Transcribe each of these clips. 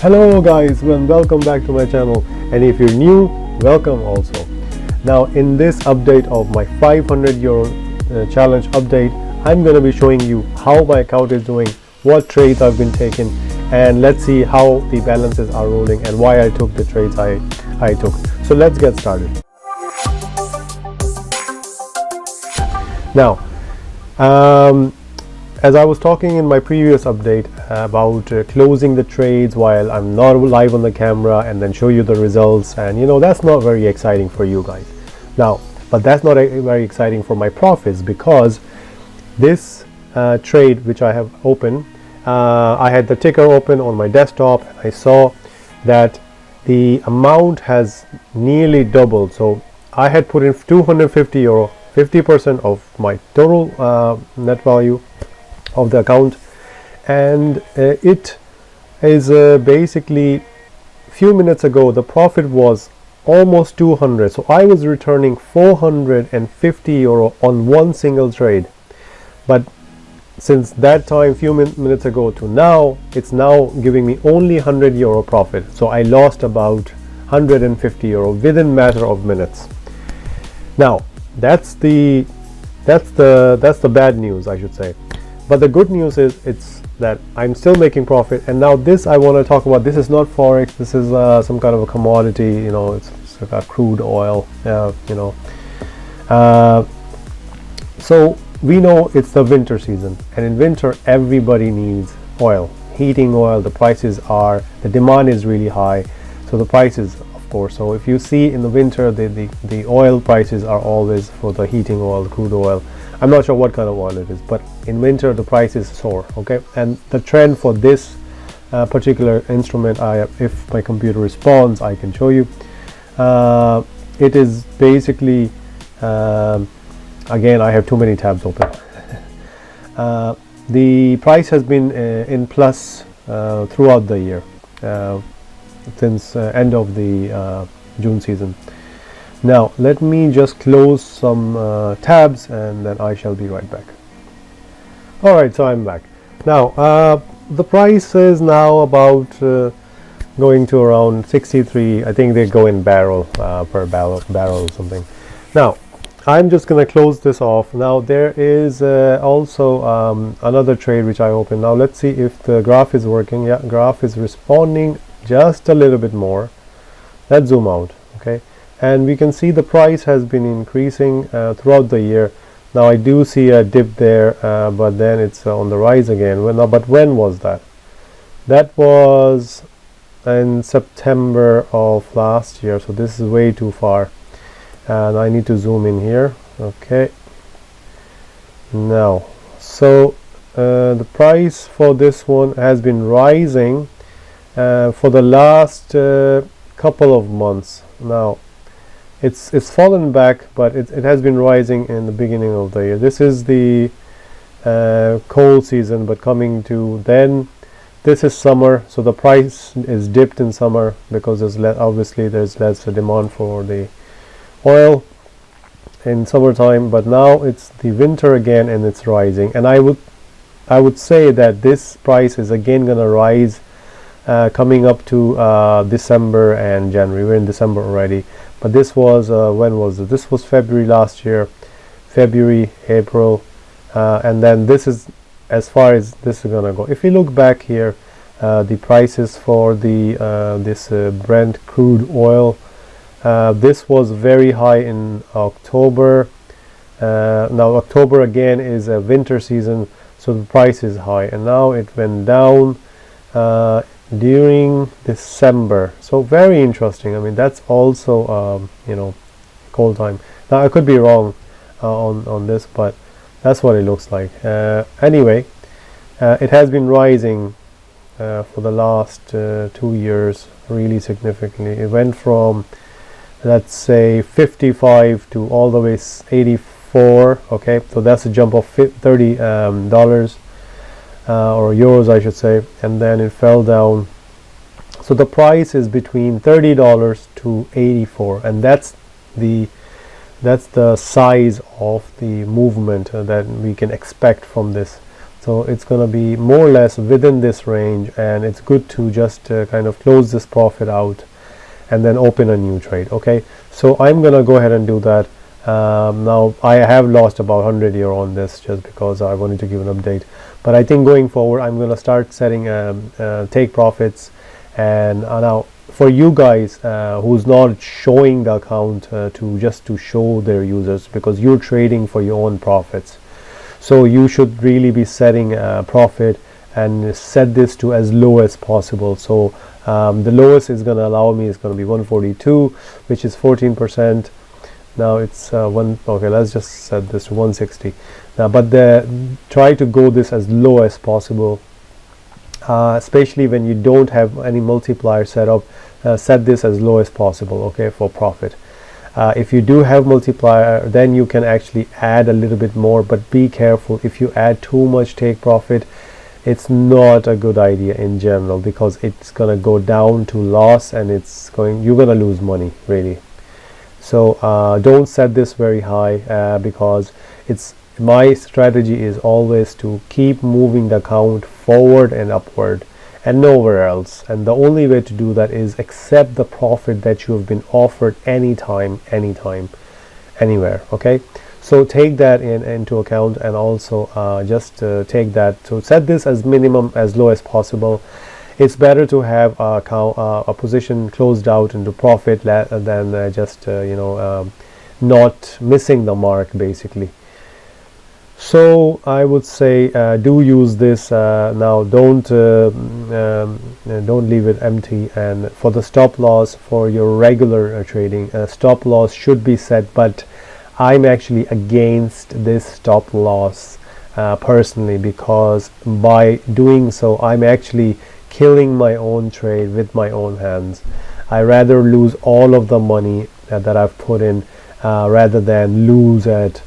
Hello guys, and welcome back to my channel, and if you're new, welcome also. Now in this update of my 500 euro challenge update, I'm going to be showing you how my account is doing, what trades I've been taking, and let's see how the balances are rolling and why I took the trades I took. So let's get started. Now as I was talking in my previous update about closing the trades while I'm not live on the camera and then show you the results, and you know that's not very exciting for you guys. Now, but that's not very exciting for my profits, because this trade which I have opened, I had the ticker open on my desktop. I saw that the amount has nearly doubled. So I had put in 250 euro, 50% of my total net value of the account, and it is basically few minutes ago the profit was almost 200. So I was returning 450 euro on one single trade, but since that time few minutes ago to now, it's now giving me only 100 euro profit. So I lost about 150 euro within matter of minutes. Now that's the bad news, I should say. But the good news is it's that I'm still making profit. And now this I want to talk about. This is not forex. This is some kind of a commodity. You know, it's like a crude oil. So we know it's the winter season, and in winter everybody needs oil, heating oil. The demand is really high, so the prices, of course. So if you see in the winter, the oil prices are always for the heating oil, crude oil. I'm not sure what kind of oil it is, but in winter the price is soar. Okay, and the trend for this particular instrument, if my computer responds, I can show you. It is basically again, I have too many tabs open. The price has been in plus throughout the year, since end of the June season. Now let me just close some tabs and then I shall be right back. Alright, so I'm back. Now the price is now about going to around 63. I think they go in barrel per barrel or something. Now I'm just gonna close this off. Now there is also another trade which I opened. Now let's see if the graph is working. Yeah, graph is responding just a little bit more. Let's zoom out. Okay, and we can see the price has been increasing throughout the year. Now I do see a dip there, but then it's on the rise again. But when was that? That was in September of last year, so this is way too far, and I need to zoom in here. Okay, now so the price for this one has been rising for the last couple of months. Now it's fallen back, but it has been rising in the beginning of the year. This is the cold season, but coming to then this is summer, so the price is dipped in summer because obviously there's less demand for the oil in summertime. But now it's the winter again and it's rising, and I would say that this price is again gonna rise coming up to December and January. We're in December already, but this was when was it? This was February last year, February, April, and then this is as far as this is gonna go. If you look back here, the prices for the this Brent crude oil, this was very high in October. Now October again is a winter season, so the price is high, and now it went down during December. So very interesting. I mean, that's also cold time. Now I could be wrong on this, but that's what it looks like. Anyway, it has been rising for the last 2 years really significantly. It went from, let's say, 55 to all the way 84. Okay, so that's a jump of $30 or euros, I should say, and then it fell down. So the price is between $30 to 84, and that's the size of the movement that we can expect from this. So it's going to be more or less within this range, and it's good to just kind of close this profit out and then open a new trade. Okay, so I'm going to go ahead and do that. Now I have lost about 100 euro on this just because I wanted to give an update, but I think going forward I'm going to start setting take profits. And now for you guys who's not showing the account to show their users, because you're trading for your own profits, so you should really be setting profit and set this to as low as possible. So the lowest is going to allow me is going to be 142, which is 14%. Now it's okay, let's just set this to 160 now, but try to go this as low as possible, especially when you don't have any multiplier set up. Set this as low as possible, okay, for profit. If you do have multiplier, then you can actually add a little bit more, but be careful. If you add too much take profit, it's not a good idea in general, because it's going to go down to loss, and you're going to lose money really. So don't set this very high, because my strategy is always to keep moving the account forward and upward and nowhere else. And the only way to do that is accept the profit that you have been offered anytime, anywhere. Okay, so take that into account, and also just take that. So set this as minimum, as low as possible. It's better to have a position closed out into profit than just not missing the mark basically. So I would say do use this now. Don't leave it empty. And for the stop loss for your regular trading, stop loss should be set, but I'm actually against this stop loss personally, because by doing so I'm actually killing my own trade with my own hands. I rather lose all of the money that I've put in rather than lose it.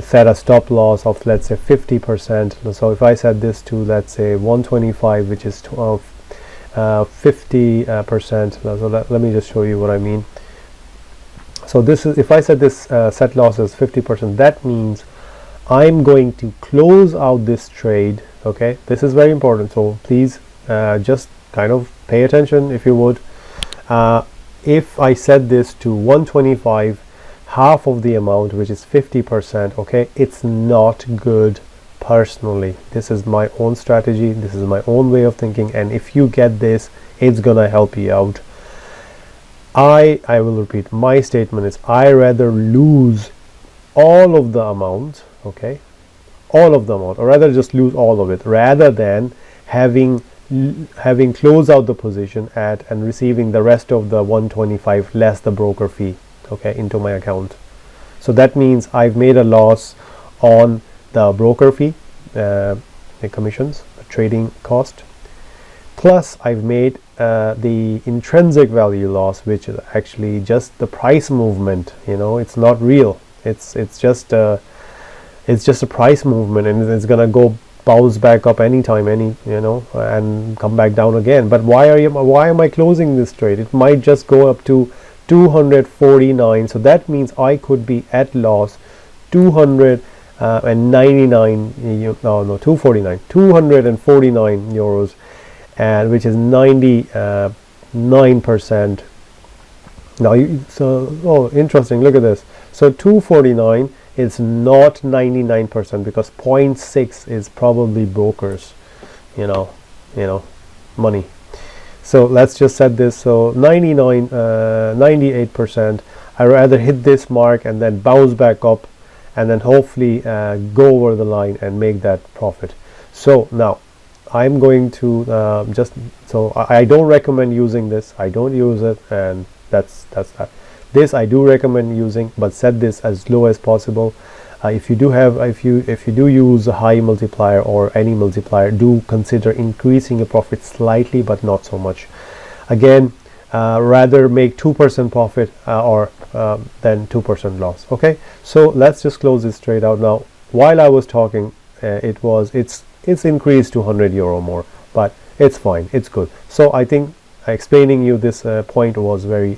Set a stop loss of, let's say, 50%. So if I set this to, let's say, 125, which is 50%. So let me just show you what I mean. So this is, if I set this set loss as 50%, that means I'm going to close out this trade. Okay, this is very important, so please just kind of pay attention if you would. If I set this to 125, half of the amount, which is 50%, okay, it's not good personally. This is my own strategy, this is my own way of thinking, and if you get this, it's gonna help you out. I will repeat, my statement is I rather lose all of the amount, okay, all of the amount, or rather just lose all of it, rather than having closed out the position at and receiving the rest of the 125 less the broker fee, okay, into my account. So that means I've made a loss on the broker fee, the commissions, the trading cost, plus I've made the intrinsic value loss, which is actually just the price movement. It's not real. It's just a price movement, and it's gonna go bounce back up anytime, and come back down again. But why am I closing this trade? It might just go up to 249, so that means I could be at loss 249 euros, and which is 99%. Now interesting, look at this. So 249 is not 99%, because 0.6 is probably brokers money. So let's just set this, so 98%. I rather hit this mark and then bounce back up, and then hopefully go over the line and make that profit. So now I'm going to I don't recommend using this. I don't use it, and that's that. This I do recommend using, but set this as low as possible. If you do use a high multiplier or any multiplier, do consider increasing your profit slightly, but not so much. Again, rather make 2% profit than 2% loss. Okay, so let's just close this trade out now. While I was talking, it's increased to 100 euro more, but it's fine, it's good. So I think explaining you this point was very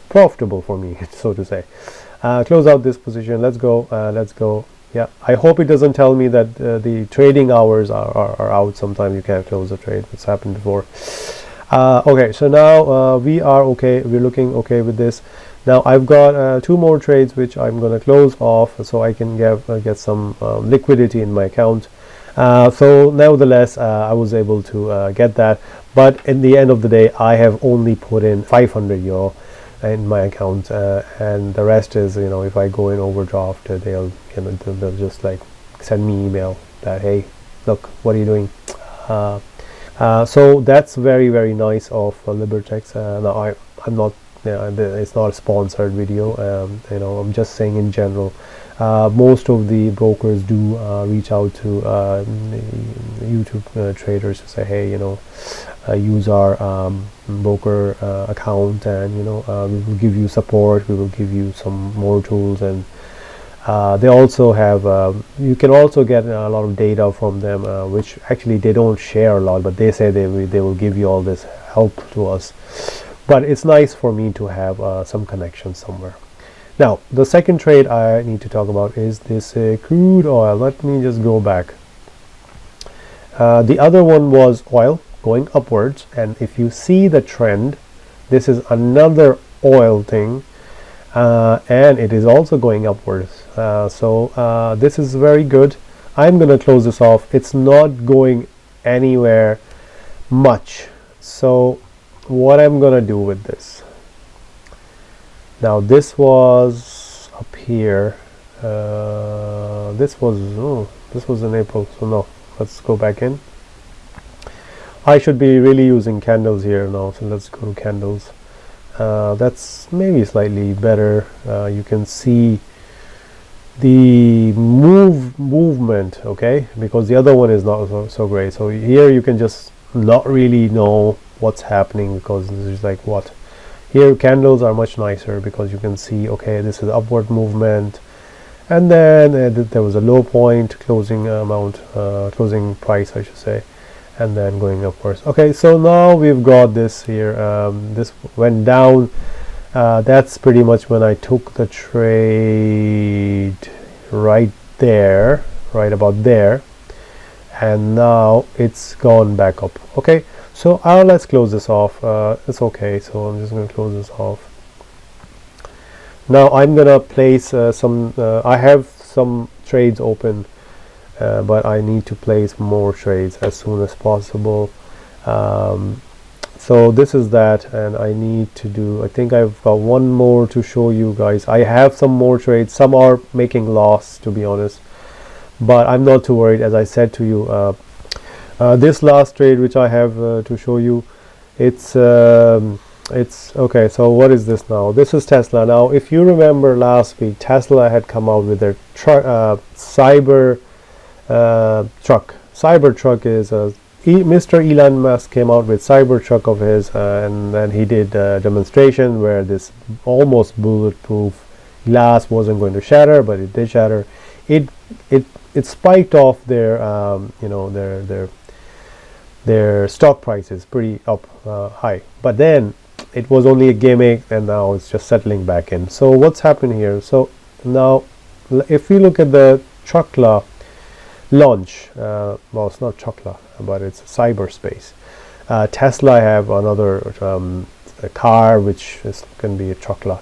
profitable for me, so to say. Close out this position. Let's go Yeah, I hope it doesn't tell me that the trading hours are out. Sometimes you can't close the trade. It's happened before. Okay, so now we are okay. We're looking okay with this. Now I've got 2 more trades which I'm going to close off so I can get some liquidity in my account. So nevertheless, I was able to get that. But in the end of the day, I have only put in 500 euro in my account, and the rest is, if I go in overdraft, they'll just like send me email that, hey, look, what are you doing? So that's very, very nice of Libertex. Now I'm not, it's not a sponsored video. I'm just saying in general. Most of the brokers do reach out to YouTube traders to say, hey, use our broker account, and we will give you support, we will give you some more tools. And they also have you can also get a lot of data from them, which actually they don't share a lot, but they say they will give you all this help to us. But it's nice for me to have some connection somewhere. Now the second trade I need to talk about is this crude oil. Let me just go back. The other one was oil going upwards, and if you see the trend, this is another oil thing, and it is also going upwards. So this is very good. I'm gonna close this off. It's not going anywhere much. So what I'm gonna do with this, now this was up here, this was in April, so no, let's go back in. I should be really using candles here now, so let's go to candles. That's maybe slightly better. You can see the movement, okay, because the other one is not so great. So here you can just not really know what's happening, because this is like what here candles are much nicer, because you can see, okay, this is upward movement, and then there was a low point, closing closing price I should say, and then going upwards. Okay, so now we've got this here. This went down. That's pretty much when I took the trade, right there, right about there, and now it's gone back up. Okay, so let's close this off. It's okay, so I'm just going to close this off. Now I'm gonna place some I have some trades open, but I need to place more trades as soon as possible. So this is that, and I need to do, I think I've got one more to show you guys. I have some more trades. Some are making loss, to be honest, but I'm not too worried. As I said to you, this last trade which I have to show you, it's okay. So what is this now? This is Tesla. Now if you remember last week, Tesla had come out with their Cybertruck. Cybertruck is Mr. Elon Musk came out with Cybertruck of his, and then he did a demonstration where this almost bulletproof glass wasn't going to shatter, but it did shatter. It spiked off their their stock prices pretty up high, but then it was only a gimmick, and now it's just settling back in. So what's happened here? So now if we look at the Chakla launch, well, it's not Chakla, but it's cyberspace. Tesla have another a car which can be a Chakla.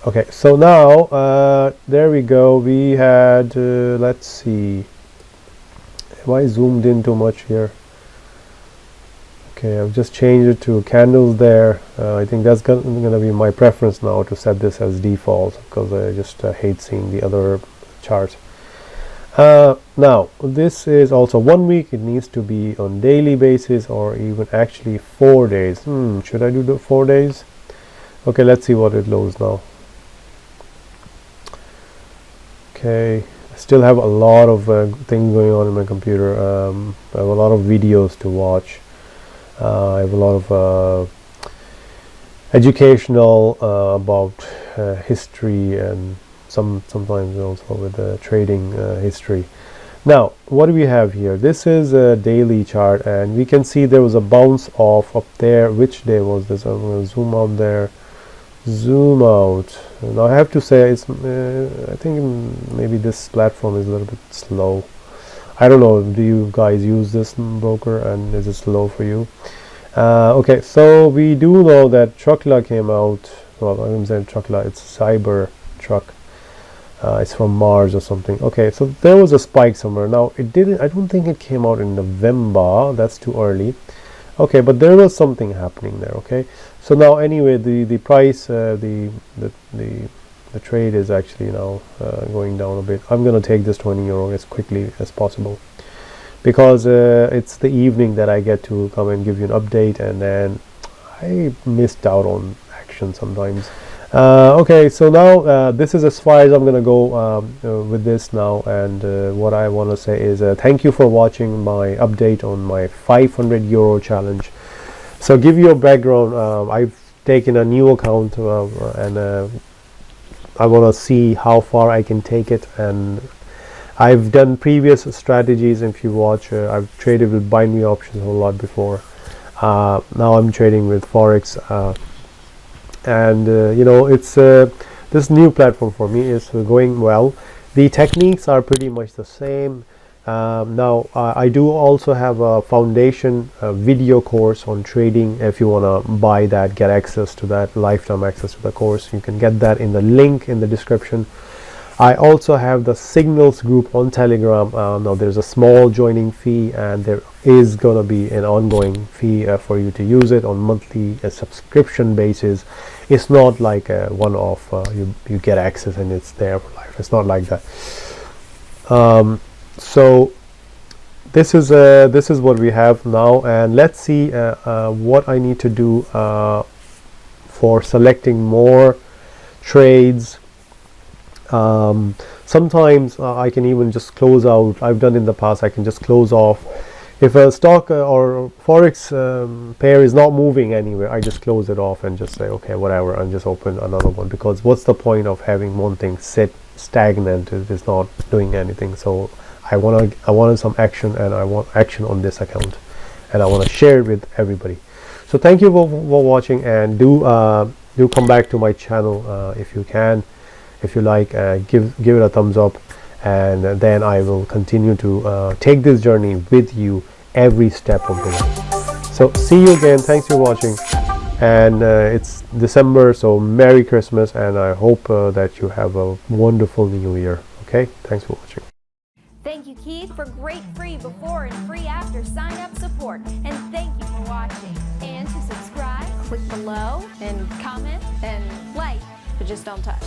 Okay, so now there we go. We had let's see, have I zoomed in too much here? Okay, I've just changed it to candles there. I think that's gonna be my preference now, to set this as default, because I just hate seeing the other charts. Now this is also 1 week. It needs to be on daily basis, or even actually 4 days. Should I do the 4 days? Okay, let's see what it loads now. Okay, I still have a lot of things going on in my computer. I have a lot of videos to watch. I have a lot of educational about history, and sometimes also with the trading history. Now what do we have here? This is a daily chart, and we can see there was a bounce off up there. Which day was this? I'm going to zoom out there. zoom out. Now I have to say it's I think maybe this platform is a little bit slow. I don't know, do you guys use this broker and is it slow for you? Okay, so we do know that Truckla came out. Well, I'm saying Truckla, it's Cyber Truck. It's from Mars or something. Okay, so there was a spike somewhere. Now it didn't, I don't think it came out in November, that's too early. Okay, but there was something happening there. Okay, so now anyway, the price, the trade is actually now going down a bit. I'm gonna take this 20 euro as quickly as possible, because it's the evening that I get to come and give you an update, and then I missed out on action sometimes. Okay, so now this is as far as I'm gonna go with this now, and what I want to say is thank you for watching my update on my 500 euro challenge. So give you a background, I've taken a new account and I want to see how far I can take it, and I've done previous strategies. If you watch, I've traded with binary options a whole lot before. Now I'm trading with forex, and you know, it's this new platform for me is going well. The techniques are pretty much the same. Now I do also have a foundation video course on trading. If you want to buy that, get access to that, lifetime access to the course, you can get that in the link in the description. I also have the signals group on Telegram. Now there's a small joining fee, and there is going to be an ongoing fee for you to use it on monthly subscription basis. It's not like a one-off, you get access and it's there for life. It's not like that. So this is what we have now, and let's see what I need to do for selecting more trades. Sometimes I can even just close out. I've done in the past, I can just close off. If a stock or forex pair is not moving anywhere, I just close it off and just say okay, whatever, and just open another one, because what's the point of having one thing sit stagnant if it's not doing anything? So I wanted some action, and I want action on this account, and I want to share it with everybody. So thank you for watching, and do come back to my channel if you can. If you like, give it a thumbs up, and then I will continue to take this journey with you every step of the way. So see you again. Thanks for watching, and it's December, so Merry Christmas, and I hope that you have a wonderful New Year. Okay, thanks for watching. Thank you, Keith, for great free before and free after sign up support, and thank you for watching. And to subscribe, click below and comment and like, but just don't touch.